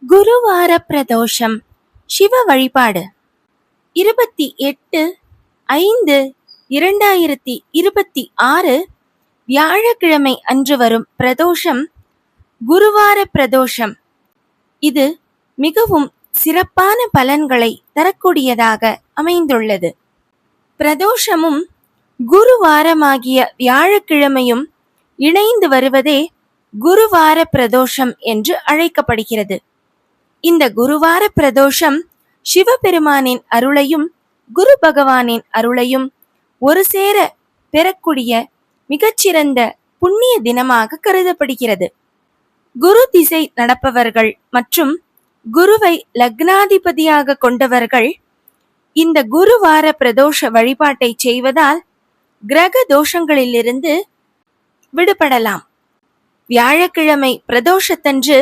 குருவார பிரதோஷம் சிவ வழிபாடு 28/5/2026 வியாழக்கிழமை அன்று வரும் பிரதோஷம் குருவார பிரதோஷம். இது மிகவும் சிறப்பான பலன்களை தரக்கூடியதாக அமைந்துள்ளது. பிரதோஷமும் குருவாரமாகிய வியாழக்கிழமையும் இணைந்து வருவதே குருவார பிரதோஷம் என்று அழைக்கப்படுகிறது. இந்த குருவார பிரதோஷம் சிவபெருமானின் அருளையும் குரு பகவானின் அருளையும் ஒரு சேர பெறக்கூடிய மிகச்சிறந்த புண்ணிய தினமாக கருதப்படுகிறது. குரு திசை நடப்பவர்கள் மற்றும் குருவை லக்னாதிபதியாக கொண்டவர்கள் இந்த குருவார பிரதோஷ வழிபாட்டை செய்வதால் கிரக தோஷங்களிலிருந்து விடுபடலாம். வியாழக்கிழமை பிரதோஷத்தன்று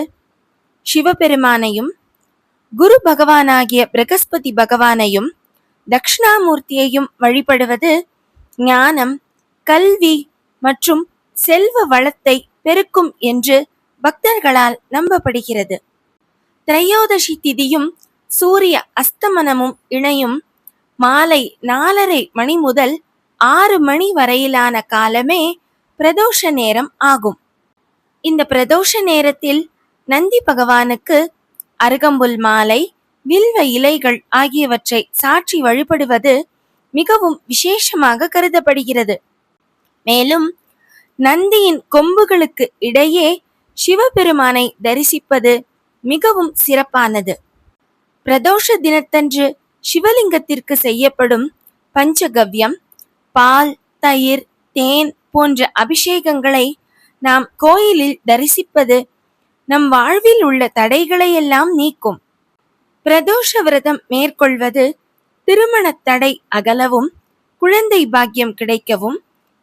சிவபெருமானையும் குரு பகவானாகிய பிரகஸ்பதி பகவானையும் தட்சிணாமூர்த்தியையும் வழிபடுவது ஞானம், கல்வி மற்றும் செல்வ வளத்தை பெருக்கும் என்று பக்தர்களால் நம்பப்படுகிறது. திரையோதசி திதியும் சூரிய அஸ்தமனமும் இணையும் மாலை 4:30 மணி முதல் 6 மணி வரையிலான காலமே பிரதோஷ நேரம் ஆகும். இந்த பிரதோஷ நேரத்தில் நந்தி பகவானுக்கு அருகம்புல் மாலை, வில்வ இலைகள் ஆகியவற்றை சாற்றி வழிபடுவது மிகவும் விசேஷமாக கருதப்படுகிறது. மேலும் நந்தியின் கொம்புகளுக்கு இடையே சிவபெருமானை தரிசிப்பது மிகவும் சிறப்பானது. பிரதோஷ தினத்தன்று சிவலிங்கத்திற்கு செய்யப்படும் பஞ்சகவ்யம், பால், தயிர், தேன் போன்ற அபிஷேகங்களை நாம் கோயிலில் தரிசிப்பது நம் வாழ்வில் உள்ள தடைகளை எல்லாம் நீக்கும். பிரதோஷ விரதம் மேற்கொள்வது திருமண தடை அகலவும், குழந்தை பாக்கியம் கிடைக்கவும்,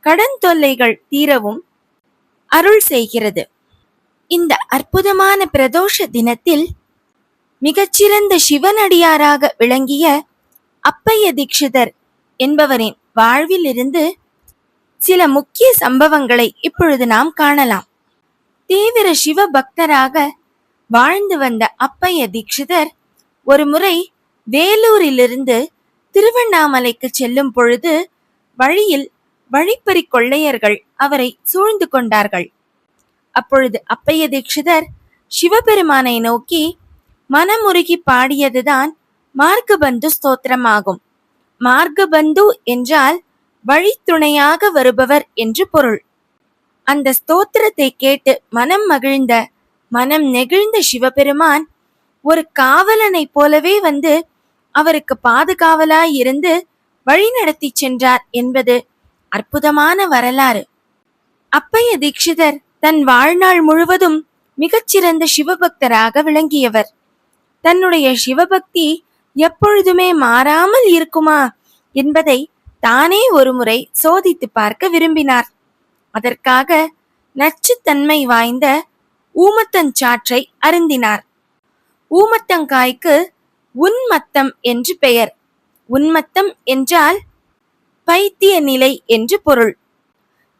கடன் தொல்லைகள் தீரவும் அருள் செய்கிறது. இந்த அற்புதமான பிரதோஷ தினத்தில் மிகச்சிறந்த சிவனடியாராக விளங்கிய அப்பைய தீட்சிதர் என்பவரின் வாழ்வில் இருந்து சில முக்கிய சம்பவங்களை இப்பொழுது நாம் காணலாம். தீவிர சிவ பக்தராக வாழ்ந்து வந்த அப்பைய தீட்சிதர் ஒரு முறை வேலூரிலிருந்து திருவண்ணாமலைக்கு செல்லும் பொழுது வழியில் வழிப்பறி கொள்ளையர்கள் அவரை சூழ்ந்து கொண்டார்கள். அப்பொழுது அப்பைய தீட்சிதர் சிவபெருமானை நோக்கி மனமுருகி பாடியதுதான் மார்கபந்து ஸ்தோத்திரமாகும். மார்கபந்து என்றால் வழித்துணையாக வருபவர் என்று பொருள். அந்த ஸ்தோத்திரத்தை கேட்டு மனம் நெகிழ்ந்த சிவபெருமான் ஒரு காவலனை போலவே வந்து அவருக்கு பாதுகாவலாய் இருந்து வழி நடத்தி சென்றார் என்பது அற்புதமான வரலாறு. அப்பைய தீட்சிதர் தன் வாழ்நாள் முழுவதும் மிகச்சிறந்த சிவபக்தராக விளங்கியவர். தன்னுடைய சிவபக்தி எப்பொழுதுமே மாறாமல் இருக்குமா என்பதை தானே ஒருமுறை சோதித்து பார்க்க விரும்பினார். அதற்காக நச்சுத்தன்மை வாய்ந்த ஊமத்தஞ்சாற்றை அருந்தினார். ஊமத்தங்காய்க்கு உன்மத்தம் என்று பெயர். உன்மத்தம் என்றால் பைத்திய நிலை என்று பொருள்.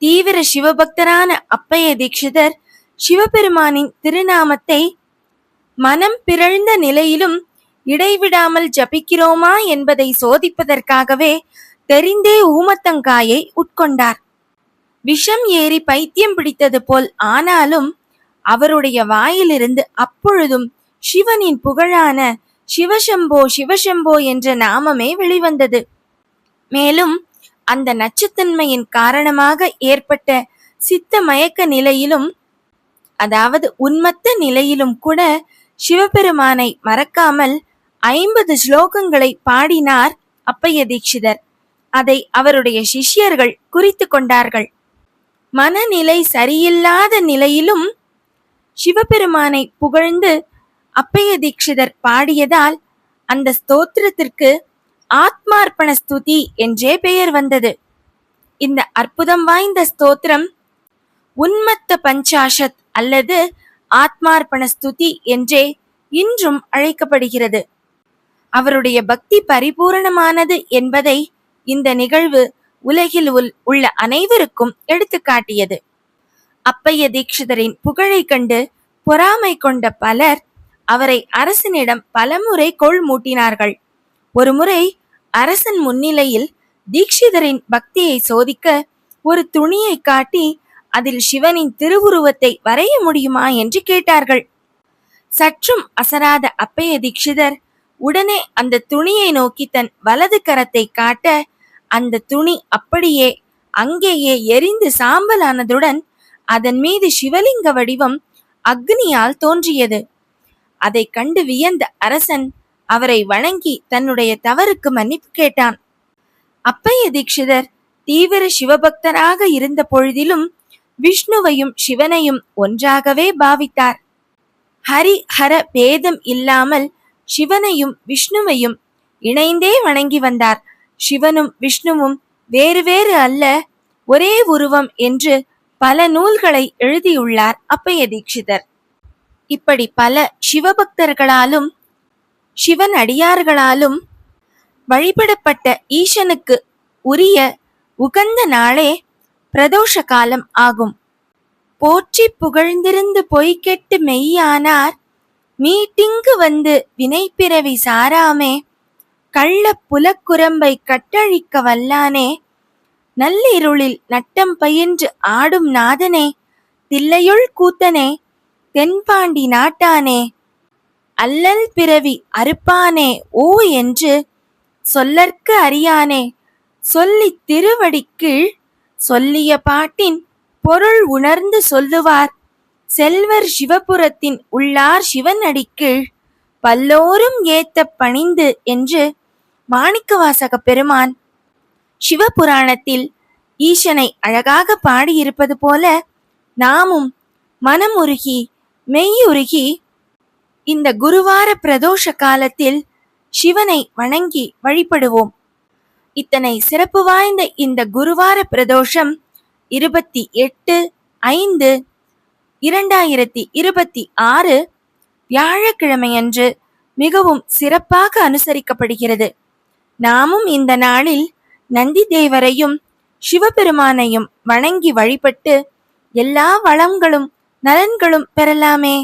தீவிர சிவபக்தரான அப்பைய தீட்சிதர் சிவபெருமானின் திருநாமத்தை மனம் பிறழ்ந்த நிலையிலும் இடைவிடாமல் ஜபிக்கிறோமா என்பதை சோதிப்பதற்காகவே தெரிந்தே ஊமத்தங்காயை உட்கொண்டார். விஷம் ஏறி பைத்தியம் பிடித்தது போல் ஆனாலும் அவருடைய வாயிலிருந்து அப்பொழுதும் சிவனின் புகழான சிவசம்போ சிவசம்போ என்ற நாமமே வெளிவந்தது. மேலும் அந்த நச்சுத்தன்மையின் காரணமாக ஏற்பட்ட சித்த மயக்க நிலையிலும், அதாவது உன்மத்த நிலையிலும் கூட சிவபெருமானை மறக்காமல் 50 ஸ்லோகங்களை பாடினார் அப்பைய தீட்சிதர். அதை அவருடைய சிஷ்யர்கள் குறித்து கொண்டார்கள். மனநிலை சரியில்லாத நிலையிலும் சிவபெருமானை புகழ்ந்து அப்பைய தீட்சிதர் பாடியதால் அந்த ஸ்தோத்திரத்திற்கு ஆத்மார்ப்பண ஸ்துதி என்றே பெயர் வந்தது. இந்த அற்புதம் வாய்ந்த ஸ்தோத்திரம் உன்மத்த பஞ்சாஷத் அல்லது ஆத்மார்ப்பண ஸ்துதி என்றே இன்றும் அழைக்கப்படுகிறது. அவருடைய பக்தி பரிபூரணமானது என்பதை இந்த நிகழ்வு உலகில் உள்ள அனைவருக்கும் எடுத்துக்காட்டியது. அப்பைய தீட்சிதரின் புகழை கண்டு பொறாமை கொண்ட பலர் அவரை அரசனிடம் பலமுறை கோள் மூட்டினார்கள். ஒருமுறை அரசன் முன்னிலையில் தீட்சிதரின் பக்தியை சோதிக்க ஒரு துணியை காட்டி அதில் சிவனின் திருவுருவத்தை வரைய முடியுமா என்று கேட்டார்கள். சற்றும் அசராத அப்பைய தீட்சிதர் உடனே அந்த துணியை நோக்கி தன் வலது கரத்தை காட்ட அந்த துணி அப்படியே அங்கேயே எரிந்து சாம்பலானதுடன் அதன் மீது சிவலிங்க வடிவம் அக்னியால் தோன்றியது. அதை கண்டு வியந்த அரசன் அவரை வணங்கி தன்னுடைய தவறுக்கு மன்னிப்பு கேட்டான். அப்பைய தீட்சிதர் தீவிர சிவபக்தராக இருந்த பொழுதிலும் விஷ்ணுவையும் சிவனையும் ஒன்றாகவே பாவித்தார். ஹரி ஹர பேதம் இல்லாமல் சிவனையும் விஷ்ணுவையும் இணைந்தே வணங்கி வந்தார். சிவனும் விஷ்ணுவும் வேறு வேறு அல்ல, ஒரே உருவம் என்று பல நூல்களை எழுதியுள்ளார் அப்பைய தீட்சிதர். இப்படி பல சிவபக்தர்களாலும் சிவன் அடியார்களாலும் வழிபடப்பட்ட ஈசனுக்கு உரிய உகந்த நாளே பிரதோஷ காலம் ஆகும். போற்றி புகழ்ந்திருந்து பொய்கெட்டு மெய்யானார் மீட்டிங்கு வந்து வினைப்பிறவி சாராமே கள்ள புலக்குரம்பை கட்டழிக்க வல்லானே நல்லிருளில் நட்டம் பயின்று ஆடும் நாதனே தில்லையுள் கூத்தனே தென்பாண்டி நாட்டானே அல்லல் பிறவி அறுப்பானே ஓ என்று சொல்லற்கு அறியானே சொல்லி திருவடிக்கீழ் சொல்லிய பாட்டின் பொருள் உணர்ந்து சொல்லுவார் செல்வர் சிவபுரத்தின் உள்ளார் சிவன் அடிக்கீழ் பல்லோரும் ஏத்த பணிந்து என்று மாணிக்கவாசக பெருமான் சிவபுராணத்தில் ஈசனை அழகாக பாடியிருப்பது போல நாமும் மனமுருகி மெய்யுருகி இந்த குருவார பிரதோஷ காலத்தில் சிவனை வணங்கி வழிபடுவோம். இத்தனை சிறப்பு வாய்ந்த இந்த குருவார பிரதோஷம் 28/5/2026 வியாழக்கிழமையன்று மிகவும் சிறப்பாக அனுசரிக்கப்படுகிறது. நாமும் இந்த நாளில் நந்தி தேவரையும் சிவபெருமானையும் வணங்கி வழிபட்டு எல்லா வளங்களும் நலன்களும் பெறலாமே.